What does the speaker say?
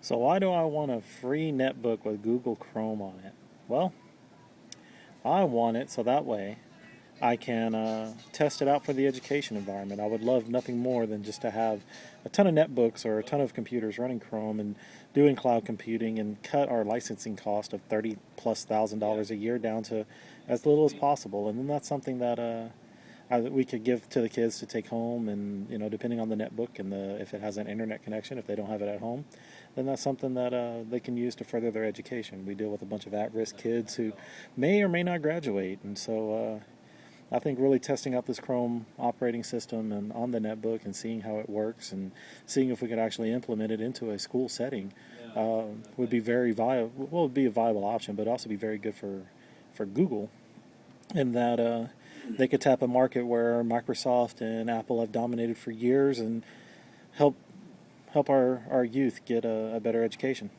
So why do I want a free netbook with Google Chrome on it? Well, I want it so that way I can test it out for the education environment. I would love nothing more than just to have a ton of netbooks or a ton of computers running Chrome and doing cloud computing and cut our licensing cost of $30,000+ a year down to as little as possible. And then that's something that we could give to the kids to take home, and depending on the netbook and if it has an internet connection, if they don't have it at home, then that's something that they can use to further their education. We deal with a bunch of at-risk kids who may or may not graduate, and so I think really testing out this Chrome operating system and on the netbook and seeing how it works and seeing if we could actually implement it into a school setting would be very viable. Well, would be a viable option, but also be very good for Google in that they could tap a market where Microsoft and Apple have dominated for years and help our youth get a better education.